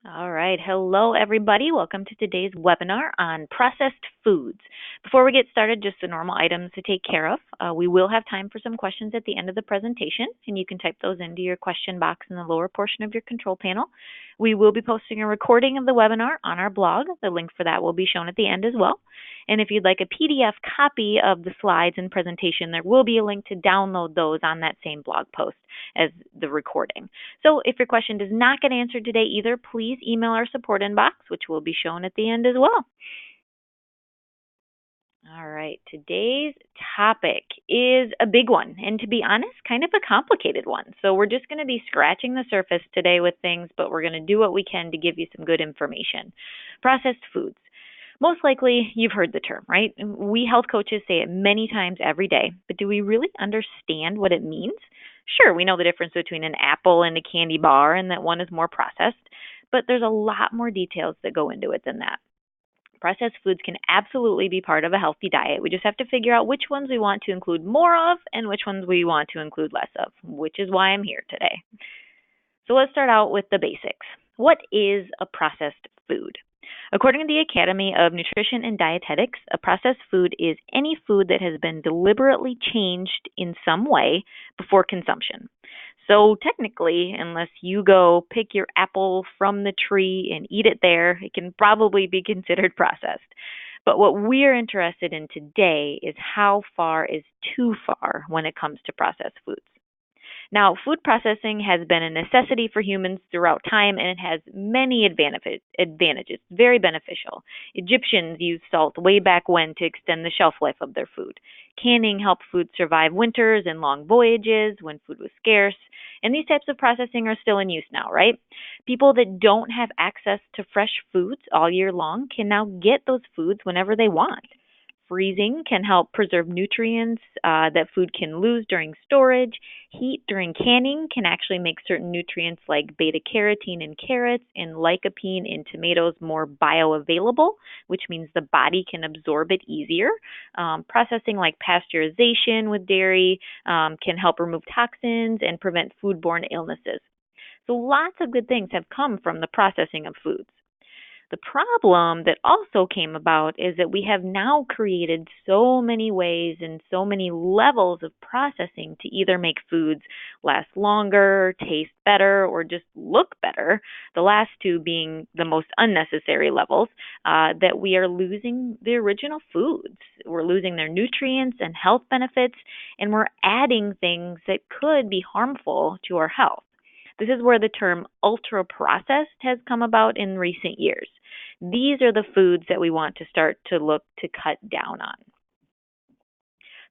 All right. Hello, everybody. Welcome to today's webinar on processed foods. Before we get started, just the normal items to take care of. We will have time for some questions at the end of the presentation, and you can type those into your question box in the lower portion of your control panel. We will be posting a recording of the webinar on our blog. The link for that will be shown at the end as well. And if you'd like a PDF copy of the slides and presentation, there will be a link to download those on that same blog post as the recording. So if your question does not get answered today either, please email our support inbox, which will be shown at the end as well. All right, today's topic is a big one, and to be honest, kind of a complicated one. So we're just going to be scratching the surface today with things, but we're going to do what we can to give you some good information. Processed foods. Most likely, you've heard the term, right? We health coaches say it many times every day, but do we really understand what it means? Sure, we know the difference between an apple and a candy bar and that one is more processed, but there's a lot more details that go into it than that. Processed foods can absolutely be part of a healthy diet. We just have to figure out which ones we want to include more of and which ones we want to include less of, which is why I'm here today. So let's start out with the basics. What is a processed food? According to the Academy of Nutrition and Dietetics, a processed food is any food that has been deliberately changed in some way before consumption. So technically, unless you go pick your apple from the tree and eat it there, it can probably be considered processed. But what we're interested in today is how far is too far when it comes to processed foods. Now, food processing has been a necessity for humans throughout time, and it has many advantages, very beneficial. Egyptians used salt way back when to extend the shelf life of their food. Canning helped food survive winters and long voyages when food was scarce, and these types of processing are still in use now, right? People that don't have access to fresh foods all year long can now get those foods whenever they want. Freezing can help preserve nutrients that food can lose during storage. Heat during canning can actually make certain nutrients like beta carotene in carrots and lycopene in tomatoes more bioavailable, which means the body can absorb it easier. Processing like pasteurization with dairy can help remove toxins and prevent foodborne illnesses. So lots of good things have come from the processing of foods. The problem that also came about is that we have now created so many ways and so many levels of processing to either make foods last longer, taste better, or just look better, the last two being the most unnecessary levels, that we are losing the original foods. We're losing their nutrients and health benefits, and we're adding things that could be harmful to our health. This is where the term ultra processed has come about in recent years. These are the foods that we want to start to look to cut down on.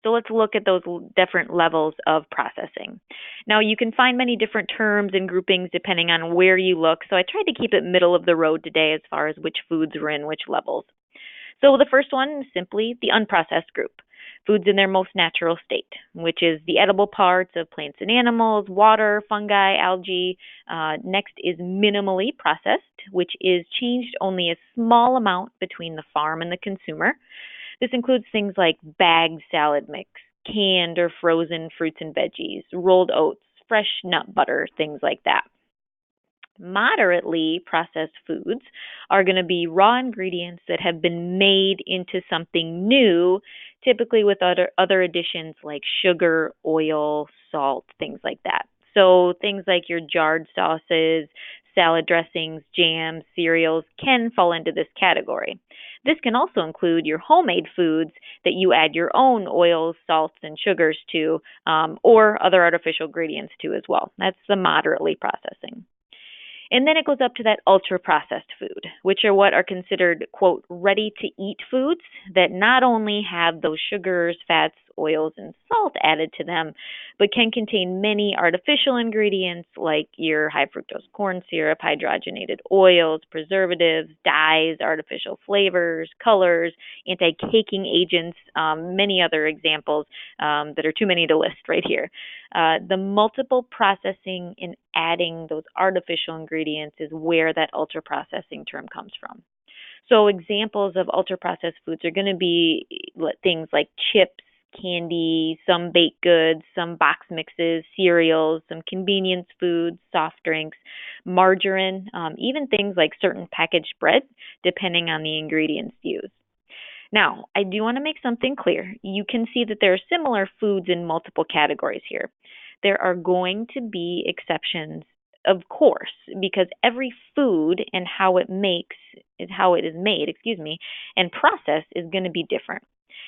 So let's look at those different levels of processing. Now, you can find many different terms and groupings depending on where you look, so I tried to keep it middle of the road today as far as which foods are in which levels. So the first one is simply the unprocessed group. Foods in their most natural state, which is the edible parts of plants and animals, water, fungi, algae. Next is minimally processed, which is changed only a small amount between the farm and the consumer. This includes things like bagged salad mix, canned or frozen fruits and veggies, rolled oats, fresh nut butter, things like that. Moderately processed foods are going to be raw ingredients that have been made into something new, typically with other additions like sugar, oil, salt, things like that. So things like your jarred sauces, salad dressings, jams, cereals can fall into this category. This can also include your homemade foods that you add your own oils, salts, and sugars to, or other artificial ingredients to as well. That's the moderately processing. And then it goes up to that ultra-processed food, which are what are considered, quote, ready-to-eat foods that not only have those sugars, fats, oils, and salt added to them, but can contain many artificial ingredients like your high fructose corn syrup, hydrogenated oils, preservatives, dyes, artificial flavors, colors, anti-caking agents, many other examples that are too many to list right here. The multiple processing and adding those artificial ingredients is where that ultra processing term comes from. So examples of ultra processed foods are going to be things like chips, candy, some baked goods, some box mixes, cereals, some convenience foods, soft drinks, margarine, even things like certain packaged bread, depending on the ingredients used. Now, I do want to make something clear. You can see that there are similar foods in multiple categories here. There are going to be exceptions, of course, because every food and how it is made, and processed is going to be different.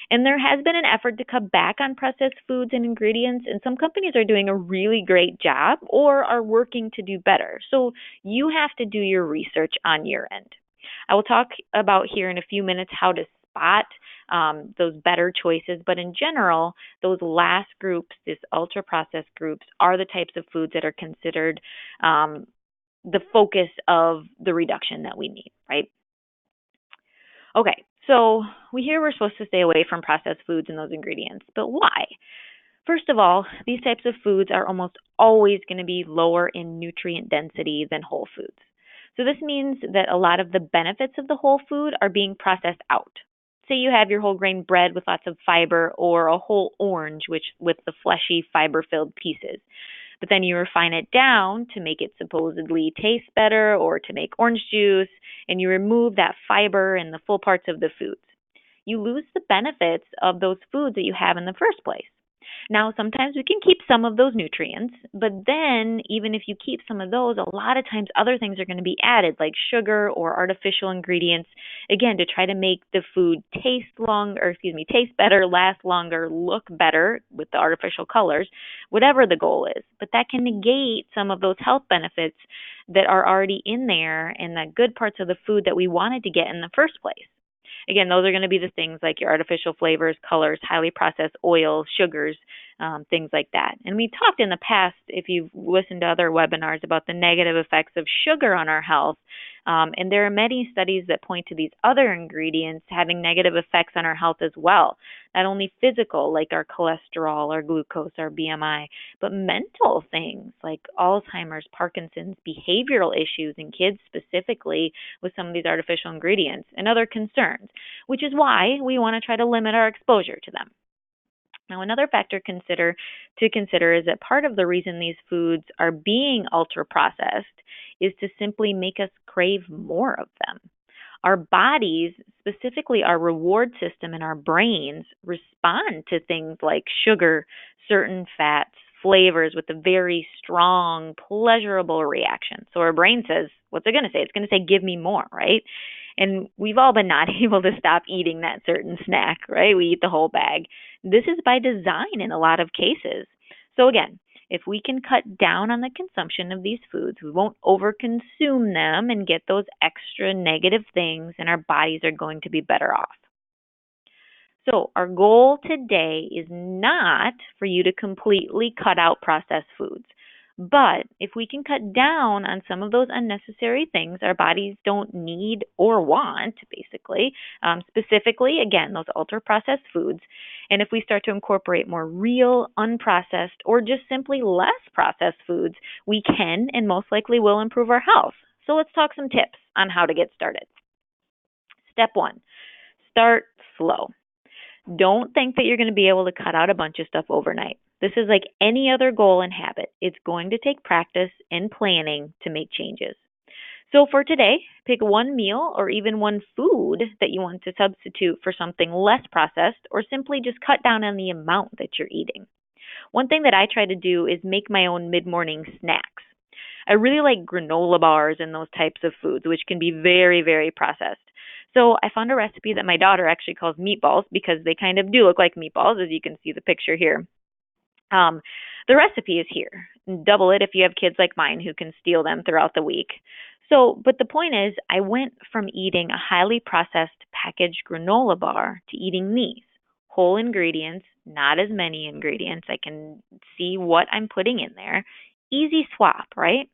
And there has been an effort to cut back on processed foods and ingredients, and some companies are doing a really great job or are working to do better. So you have to do your research on your end. I will talk about here in a few minutes how to spot those better choices, but in general, those last groups, this ultra processed groups, are the types of foods that are considered the focus of the reduction that we need, right? Okay, so we hear we're supposed to stay away from processed foods and those ingredients, but why? First of all, these types of foods are almost always going to be lower in nutrient density than whole foods. So this means that a lot of the benefits of the whole food are being processed out. Say you have your whole grain bread with lots of fiber or a whole orange which with the fleshy fiber-filled pieces. But then you refine it down to make it supposedly taste better or to make orange juice, and you remove that fiber and the full parts of the foods. You lose the benefits of those foods that you have in the first place. Now, sometimes we can keep some of those nutrients, but then even if you keep some of those, a lot of times other things are going to be added, like sugar or artificial ingredients, again, to try to make the food taste better, last longer, look better with the artificial colors, whatever the goal is. But that can negate some of those health benefits that are already in there and the good parts of the food that we wanted to get in the first place. Again, those are going to be the things like your artificial flavors, colors, highly processed oils, sugars, things like that. And we talked in the past, if you've listened to other webinars, about the negative effects of sugar on our health. And there are many studies that point to these other ingredients having negative effects on our health as well. Not only physical, like our cholesterol, our glucose, our BMI, but mental things like Alzheimer's, Parkinson's, behavioral issues in kids specifically with some of these artificial ingredients and other concerns, which is why we want to try to limit our exposure to them. Now, another factor to consider is that part of the reason these foods are being ultra processed is to simply make us crave more of them. Our bodies, specifically our reward system and our brains, respond to things like sugar, certain fats, flavors with a very strong, pleasurable reaction. So our brain says, what's it going to say? It's going to say, give me more, right? And we've all been not able to stop eating that certain snack, right? We eat the whole bag. This is by design in a lot of cases. So again, if we can cut down on the consumption of these foods, we won't overconsume them and get those extra negative things, and our bodies are going to be better off. So our goal today is not for you to completely cut out processed foods. But if we can cut down on some of those unnecessary things our bodies don't need or want, basically, specifically, again, those ultra-processed foods, and if we start to incorporate more real, unprocessed, or just simply less processed foods, we can and most likely will improve our health. So let's talk some tips on how to get started. Step 1, start slow. Don't think that you're going to be able to cut out a bunch of stuff overnight. This is like any other goal and habit. It's going to take practice and planning to make changes. So for today, pick one meal or even one food that you want to substitute for something less processed, or simply just cut down on the amount that you're eating. One thing that I try to do is make my own mid-morning snacks. I really like granola bars and those types of foods, which can be very, very processed. So I found a recipe that my daughter actually calls meatballs because they kind of do look like meatballs, as you can see the picture here. The recipe is here. Double it if you have kids like mine who can steal them throughout the week. But the point is, I went from eating a highly processed packaged granola bar to eating these. Whole ingredients, not as many ingredients. I can see what I'm putting in there. Easy swap, right?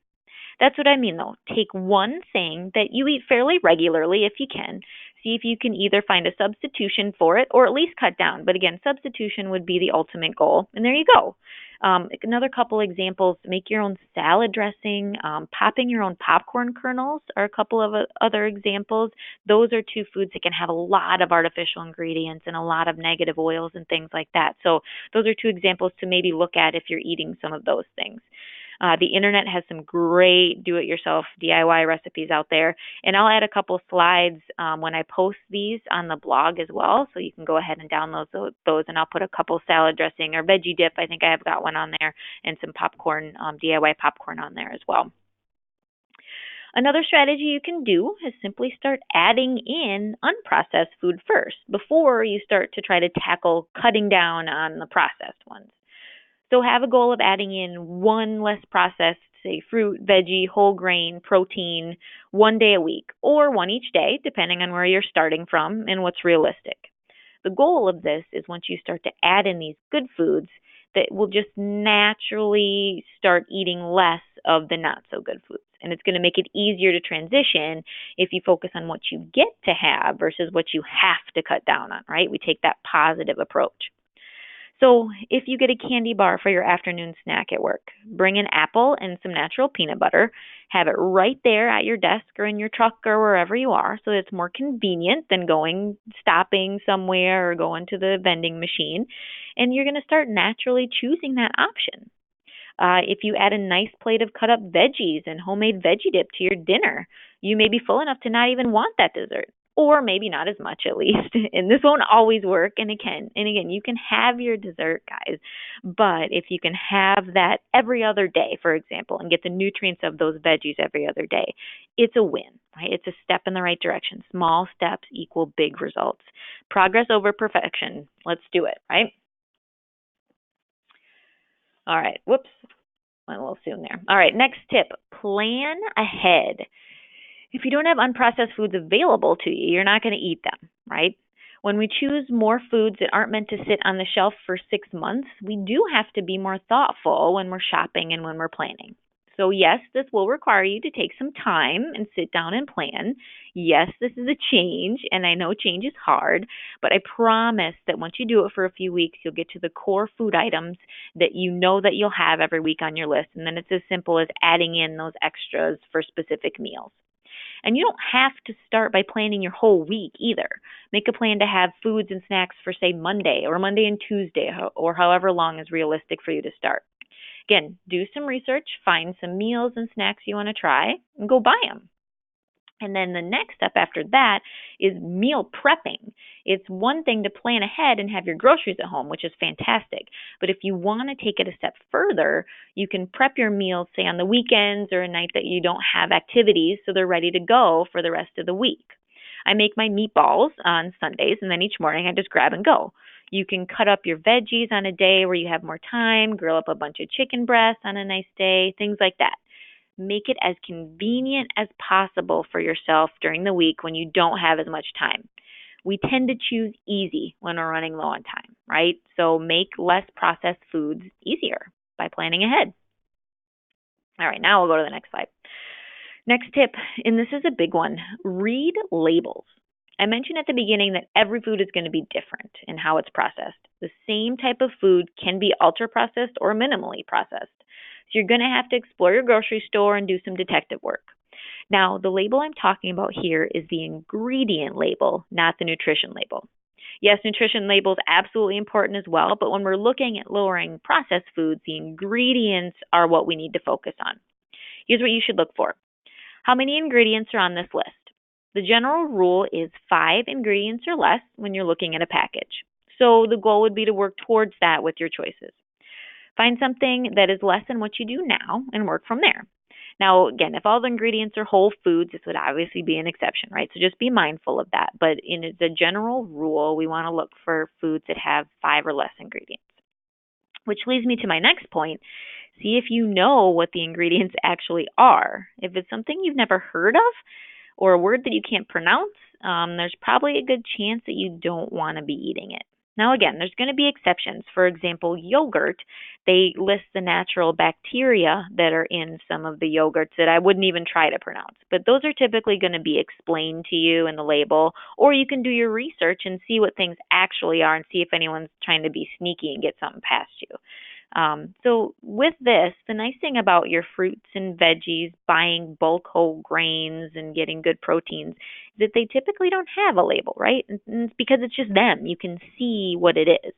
That's what I mean, though. Take one thing that you eat fairly regularly, if you can. See if you can either find a substitution for it or at least cut down. But again, substitution would be the ultimate goal. And there you go. Another couple examples, make your own salad dressing, popping your own popcorn kernels are a couple of other examples. Those are two foods that can have a lot of artificial ingredients and a lot of negative oils and things like that. So those are two examples to maybe look at if you're eating some of those things. The internet has some great do-it-yourself DIY recipes out there, and I'll add a couple slides when I post these on the blog as well, so you can go ahead and download those, and I'll put a couple salad dressing or veggie dip. I think I have got one on there, and some popcorn, DIY popcorn on there as well. Another strategy you can do is simply start adding in unprocessed food first before you start to try to tackle cutting down on the processed ones. So have a goal of adding in one less processed, say fruit, veggie, whole grain, protein, one day a week, or one each day, depending on where you're starting from and what's realistic. The goal of this is once you start to add in these good foods, that will just naturally start eating less of the not so good foods. And it's going to make it easier to transition if you focus on what you get to have versus what you have to cut down on, right? We take that positive approach. So if you get a candy bar for your afternoon snack at work, bring an apple and some natural peanut butter. Have it right there at your desk or in your truck or wherever you are, so it's more convenient than stopping somewhere or going to the vending machine. And you're going to start naturally choosing that option. If you add a nice plate of cut up veggies and homemade veggie dip to your dinner, you may be full enough to not even want that dessert. Or maybe not as much, at least. And this won't always work. And again, you can have your dessert, guys. But if you can have that every other day, for example, and get the nutrients of those veggies every other day, it's a win, right? It's a step in the right direction. Small steps equal big results. Progress over perfection. Let's do it, right? All right. Whoops. Went a little soon there. All right. Next tip, plan ahead. If you don't have unprocessed foods available to you, you're not going to eat them, right? When we choose more foods that aren't meant to sit on the shelf for 6 months, we do have to be more thoughtful when we're shopping and when we're planning. So yes, this will require you to take some time and sit down and plan. Yes, this is a change, and I know change is hard, but I promise that once you do it for a few weeks, you'll get to the core food items that you know that you'll have every week on your list, and then it's as simple as adding in those extras for specific meals. And you don't have to start by planning your whole week either. Make a plan to have foods and snacks for, say, Monday or Monday and Tuesday, or however long is realistic for you to start. Again, do some research, find some meals and snacks you want to try, and go buy them. And then the next step after that is meal prepping. It's one thing to plan ahead and have your groceries at home, which is fantastic. But if you want to take it a step further, you can prep your meals, say, on the weekends or a night that you don't have activities, so they're ready to go for the rest of the week. I make my meatballs on Sundays, and then each morning I just grab and go. You can cut up your veggies on a day where you have more time, grill up a bunch of chicken breasts on a nice day, things like that. Make it as convenient as possible for yourself during the week when you don't have as much time. We tend to choose easy when we're running low on time, right? So make less processed foods easier by planning ahead. All right, now we'll go to the next slide. Next tip, and this is a big one, read labels. I mentioned at the beginning that every food is going to be different in how it's processed. The same type of food can be ultra-processed or minimally processed. So you're going to have to explore your grocery store and do some detective work. Now, the label I'm talking about here is the ingredient label, not the nutrition label. Yes, nutrition label is absolutely important as well, but when we're looking at lowering processed foods, the ingredients are what we need to focus on. Here's what you should look for. How many ingredients are on this list? The general rule is 5 ingredients or less when you're looking at a package. So the goal would be to work towards that with your choices. Find something that is less than what you do now and work from there. Now, again, if all the ingredients are whole foods, this would obviously be an exception, right? So just be mindful of that. But in the general rule, we want to look for foods that have 5 or less ingredients. Which leads me to my next point. See if you know what the ingredients actually are. If it's something you've never heard of or a word that you can't pronounce, there's probably a good chance that you don't want to be eating it. Now, again, there's going to be exceptions. For example, yogurt, they list the natural bacteria that are in some of the yogurts that I wouldn't even try to pronounce. But those are typically going to be explained to you in the label, or you can do your research and see what things actually are and see if anyone's trying to be sneaky and get something past you. So with this, the nice thing about your fruits and veggies, buying bulk whole grains and getting good proteins, is that they typically don't have a label, right? And it's because it's just them. You can see what it is.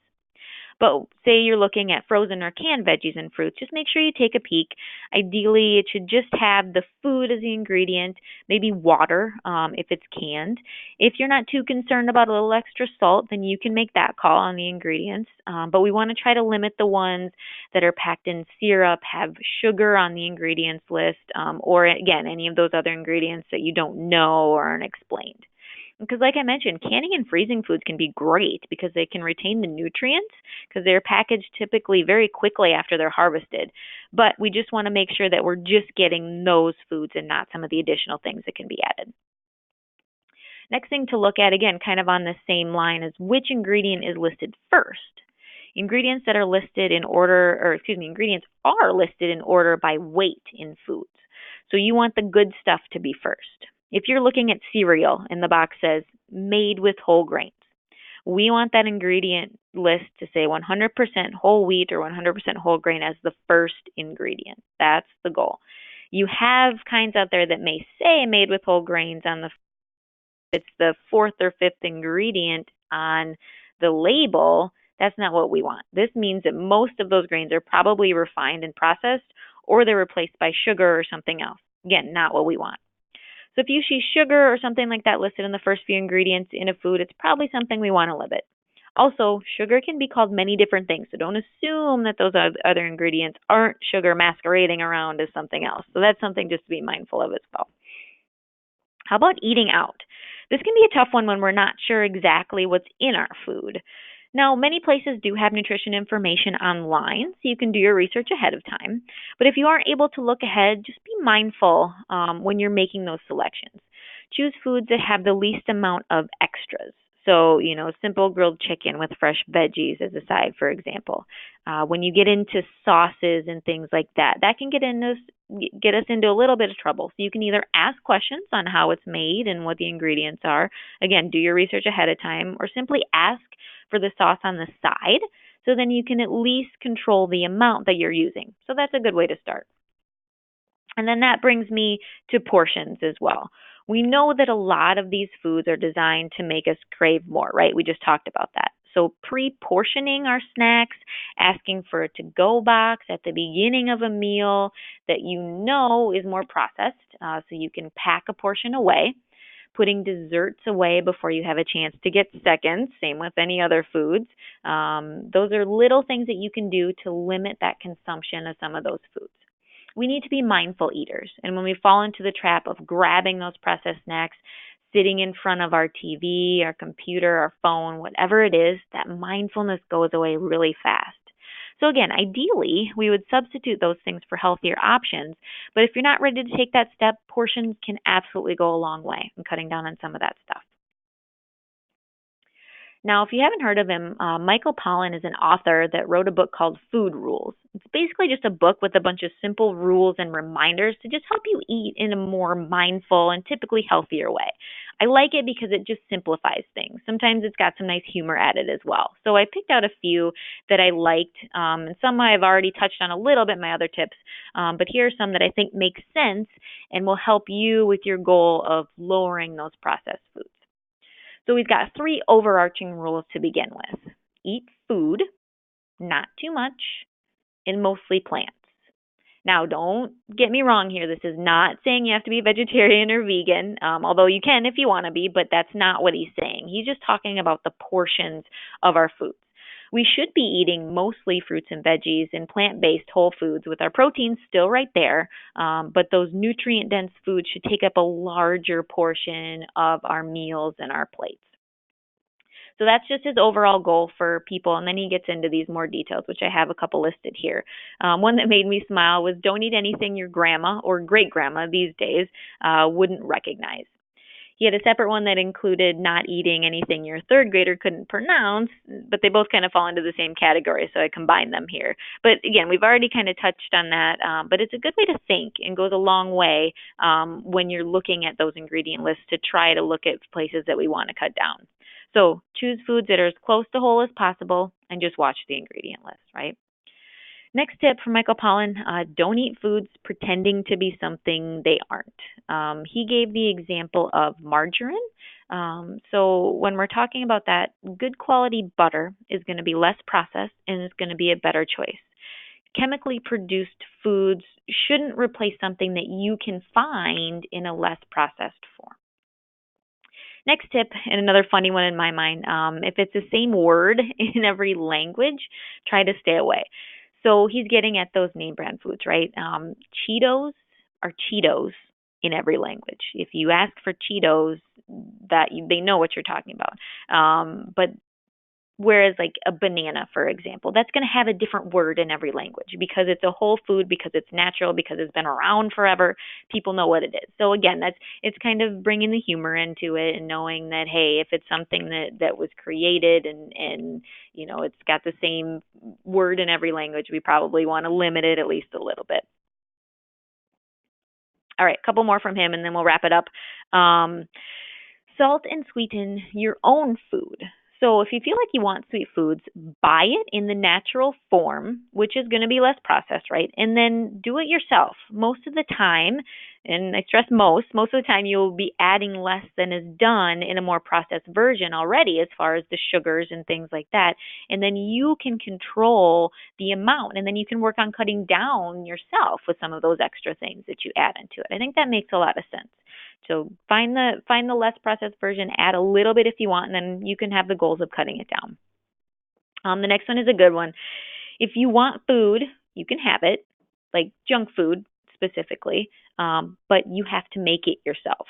But say you're looking at frozen or canned veggies and fruits, just make sure you take a peek. Ideally, it should just have the food as the ingredient, maybe water if it's canned. If you're not too concerned about a little extra salt, then you can make that call on the ingredients. But we want to try to limit the ones that are packed in syrup, have sugar on the ingredients list, or again, any of those other ingredients that you don't know or aren't explained. Because, like I mentioned, canning and freezing foods can be great because they can retain the nutrients because they're packaged typically very quickly after they're harvested. But we just want to make sure that we're just getting those foods and not some of the additional things that can be added. Next thing to look at, again, kind of on the same line, is which ingredient is listed first. Ingredients that are listed in order, or excuse me, ingredients are listed in order by weight in foods. So you want the good stuff to be first. If you're looking at cereal and the box says made with whole grains, we want that ingredient list to say 100% whole wheat or 100% whole grain as the first ingredient. That's the goal. You have kinds out there that may say made with whole grains on the it's the fourth or fifth ingredient on the label. That's not what we want. This means that most of those grains are probably refined and processed, or they're replaced by sugar or something else. Again, not what we want. So if you see sugar or something like that listed in the first few ingredients in a food, it's probably something we want to limit. Also, sugar can be called many different things, so don't assume that those other ingredients aren't sugar masquerading around as something else. So that's something just to be mindful of as well. How about eating out? This can be a tough one when we're not sure exactly what's in our food. Now, many places do have nutrition information online, so you can do your research ahead of time. But if you aren't able to look ahead, just be mindful when you're making those selections. Choose foods that have the least amount of extras. So, simple grilled chicken with fresh veggies as a side, for example. When you get into sauces and things like that, that can get us into a little bit of trouble. So you can either ask questions on how it's made and what the ingredients are. Again, do your research ahead of time, or simply ask for the sauce on the side, so then you can at least control the amount that you're using. So that's a good way to start. And then that brings me to portions as well. We know that a lot of these foods are designed to make us crave more, right? We just talked about that. So pre-portioning our snacks, asking for a to-go box at the beginning of a meal that you know is more processed, so you can pack a portion away. Putting desserts away before you have a chance to get seconds, same with any other foods. Those are little things that you can do to limit that consumption of some of those foods. We need to be mindful eaters, and when we fall into the trap of grabbing those processed snacks, sitting in front of our TV, our computer, our phone, whatever it is, that mindfulness goes away really fast. So again, ideally, we would substitute those things for healthier options. But if you're not ready to take that step, portions can absolutely go a long way in cutting down on some of that stuff. Now, if you haven't heard of him, Michael Pollan is an author that wrote a book called Food Rules. It's basically just a book with a bunch of simple rules and reminders to just help you eat in a more mindful and typically healthier way. I like it because it just simplifies things. Sometimes it's got some nice humor added as well. So I picked out a few that I liked, and some I've already touched on a little bit in my other tips, but here are some that I think make sense and will help you with your goal of lowering those processed foods. So we've got 3 overarching rules to begin with. Eat food, not too much, and mostly plants. Now, don't get me wrong here. This is not saying you have to be vegetarian or vegan, although you can if you want to be, but that's not what he's saying. He's just talking about the portions of our foods. We should be eating mostly fruits and veggies and plant-based whole foods with our proteins still right there, but those nutrient-dense foods should take up a larger portion of our meals and our plates. So that's just his overall goal for people. And then he gets into these more details, which I have a couple listed here. One that made me smile was don't eat anything your grandma or great-grandma these days wouldn't recognize. He had a separate one that included not eating anything your third grader couldn't pronounce, but they both kind of fall into the same category, so I combined them here. But again, we've already kind of touched on that, but it's a good way to think and goes a long way when you're looking at those ingredient lists to try to look at places that we want to cut down. So choose foods that are as close to whole as possible and just watch the ingredient list, right? Next tip from Michael Pollan, don't eat foods pretending to be something they aren't. He gave the example of margarine. So when we're talking about that, good quality butter is going to be less processed and is going to be a better choice. Chemically produced foods shouldn't replace something that you can find in a less processed form. Next tip, and another funny one in my mind, if it's the same word in every language, try to stay away. So he's getting at those name brand foods, right? Cheetos are Cheetos in every language. If you ask for Cheetos, they know what you're talking about. But whereas like a banana, for example, that's going to have a different word in every language because it's a whole food, because it's natural, because it's been around forever. People know what it is. So again, it's kind of bringing the humor into it and knowing that, hey, if it's something that was created and it's got the same word in every language, we probably want to limit it at least a little bit. All right, a couple more from him and then we'll wrap it up. Um, Salt and sweeten your own food. So if you feel like you want sweet foods, buy it in the natural form, which is going to be less processed, right? And then do it yourself. Most of the time, and I stress most of the time you'll be adding less than is done in a more processed version already as far as the sugars and things like that. And then you can control the amount and then you can work on cutting down yourself with some of those extra things that you add into it. I think that makes a lot of sense. So find the less processed version, add a little bit if you want, and then you can have the goals of cutting it down. The next one is a good one. If you want food, you can have it, like junk food specifically, but you have to make it yourself.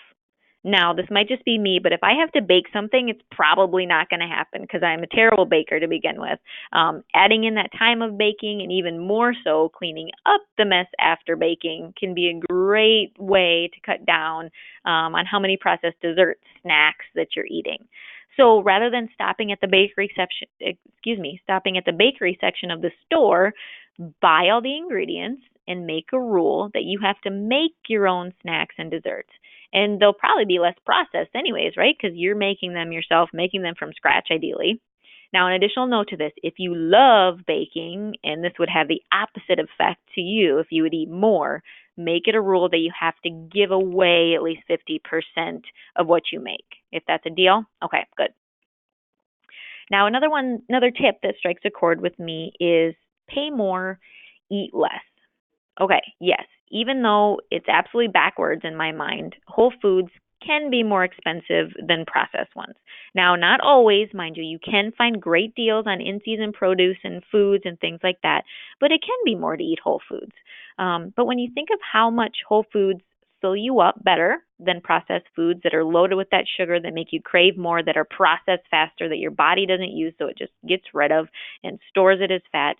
Now, this might just be me, but if I have to bake something, it's probably not going to happen because I'm a terrible baker to begin with. Adding in that time of baking and even more so cleaning up the mess after baking can be a great way to cut down on how many processed dessert snacks that you're eating. So rather than stopping at the bakery section of the store, buy all the ingredients and make a rule that you have to make your own snacks and desserts. And they'll probably be less processed anyways, right? Because you're making them yourself, making them from scratch ideally. Now, an additional note to this, if you love baking, and this would have the opposite effect to you if you would eat more, make it a rule that you have to give away at least 50% of what you make. If that's a deal, okay, good. Now, another tip that strikes a chord with me is pay more, eat less. Okay, yes, even though it's absolutely backwards in my mind, whole foods can be more expensive than processed ones. Now, not always, mind you, you can find great deals on in season produce and foods and things like that, but it can be more to eat whole foods. But when you think of how much whole foods fill you up better than processed foods that are loaded with that sugar that make you crave more, that are processed faster, that your body doesn't use, so it just gets rid of and stores it as fat,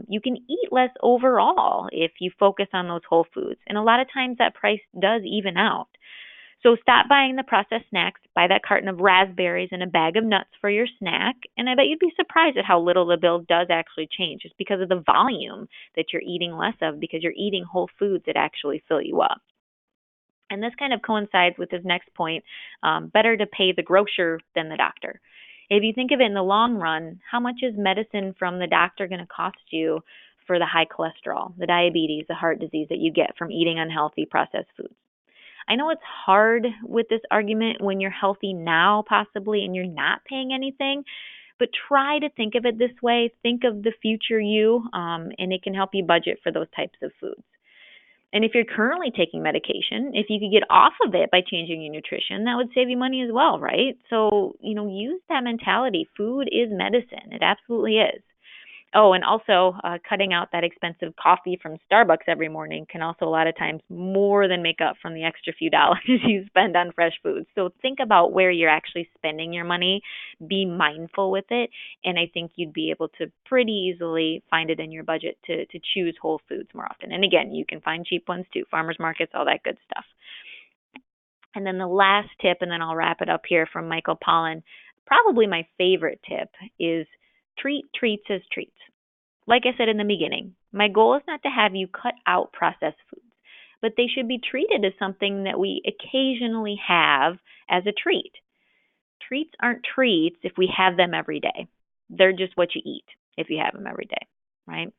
you can eat less overall if you focus on those whole foods. And a lot of times that price does even out. So stop buying the processed snacks, buy that carton of raspberries and a bag of nuts for your snack, and I bet you'd be surprised at how little the bill does actually change just because of the volume that you're eating less of, because you're eating whole foods that actually fill you up. And this kind of coincides with his next point, better to pay the grocer than the doctor. If you think of it in the long run, how much is medicine from the doctor going to cost you for the high cholesterol, the diabetes, the heart disease that you get from eating unhealthy processed foods? I know it's hard with this argument when you're healthy now, possibly, and you're not paying anything, but try to think of it this way. Think of the future you, and it can help you budget for those types of foods. And if you're currently taking medication, if you could get off of it by changing your nutrition, that would save you money as well, right? So, use that mentality. Food is medicine. It absolutely is. Oh, and also cutting out that expensive coffee from Starbucks every morning can also a lot of times more than make up from the extra few dollars you spend on fresh foods. So think about where you're actually spending your money. Be mindful with it. And I think you'd be able to pretty easily find it in your budget to choose whole foods more often. And again, you can find cheap ones too, farmers markets, all that good stuff. And then the last tip, and then I'll wrap it up here from Michael Pollan, probably my favorite tip is treat treats as treats. Like I said in the beginning, my goal is not to have you cut out processed foods, but they should be treated as something that we occasionally have as a treat. Treats aren't treats if we have them every day. They're just what you eat if you have them every day, right?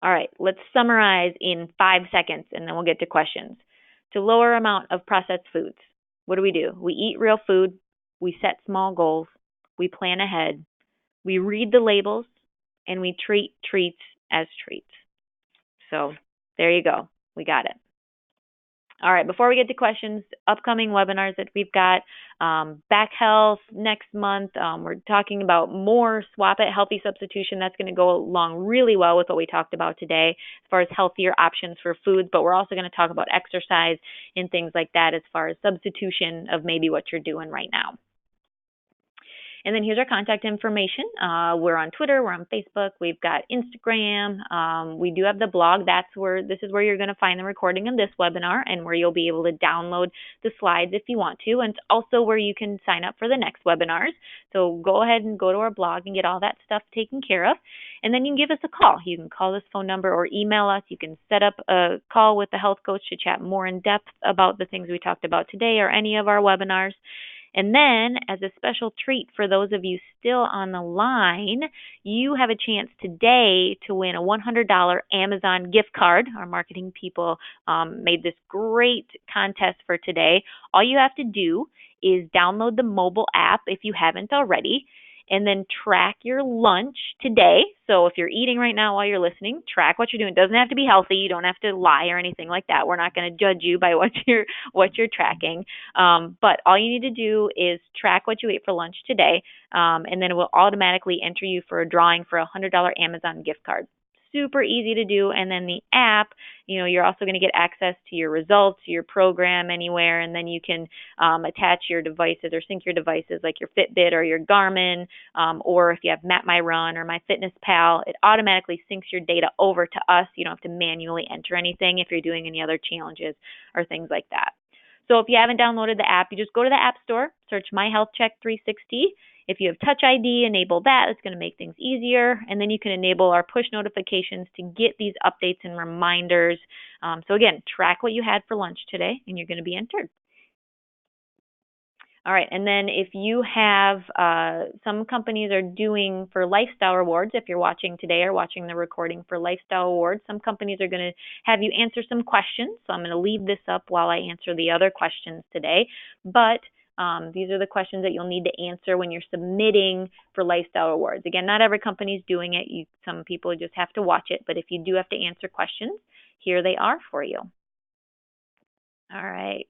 All right, let's summarize in 5 seconds and then we'll get to questions. To lower amount of processed foods, what do? We eat real food, we set small goals, we plan ahead, we read the labels, and we treat treats as treats. So there you go. We got it. All right, before we get to questions, upcoming webinars that we've got, back health next month. We're talking about more swap it healthy substitution. That's going to go along really well with what we talked about today as far as healthier options for foods, but we're also going to talk about exercise and things like that as far as substitution of maybe what you're doing right now. And then here's our contact information. We're on Twitter, we're on Facebook, we've got Instagram. We do have the blog. This is where you're going to find the recording of this webinar and where you'll be able to download the slides if you want to. And it's also where you can sign up for the next webinars. So go ahead and go to our blog and get all that stuff taken care of. And then you can give us a call. You can call this phone number or email us. You can set up a call with the health coach to chat more in depth about the things we talked about today or any of our webinars. And then, as a special treat for those of you still on the line, you have a chance today to win a $100 Amazon gift card. Our marketing people made this great contest for today. All you have to do is download the mobile app if you haven't already, and then track your lunch today. So if you're eating right now while you're listening, track what you're doing. It doesn't have to be healthy. You don't have to lie or anything like that. We're not going to judge you by what you're tracking. But all you need to do is track what you ate for lunch today, and then it will automatically enter you for a drawing for a $100 Amazon gift card. Super easy to do. And then the app, you're also going to get access to your results, your program anywhere, and then you can attach your devices or sync your devices like your Fitbit or your Garmin, or if you have Map My Run or MyFitnessPal, it automatically syncs your data over to us. You don't have to manually enter anything if you're doing any other challenges or things like that. So if you haven't downloaded the app, you just go to the App Store, search My Health Check 360. If you have Touch ID, enable that. It's going to make things easier. And then you can enable our push notifications to get these updates and reminders. So again, track what you had for lunch today, and you're going to be entered. All right, and then if you have, some companies are doing for lifestyle rewards, if you're watching today or watching the recording for lifestyle awards, some companies are going to have you answer some questions. So I'm going to leave this up while I answer the other questions today. But these are the questions that you'll need to answer when you're submitting for lifestyle awards. Again, not every company is doing it. Some people just have to watch it. But if you do have to answer questions, here they are for you. All right.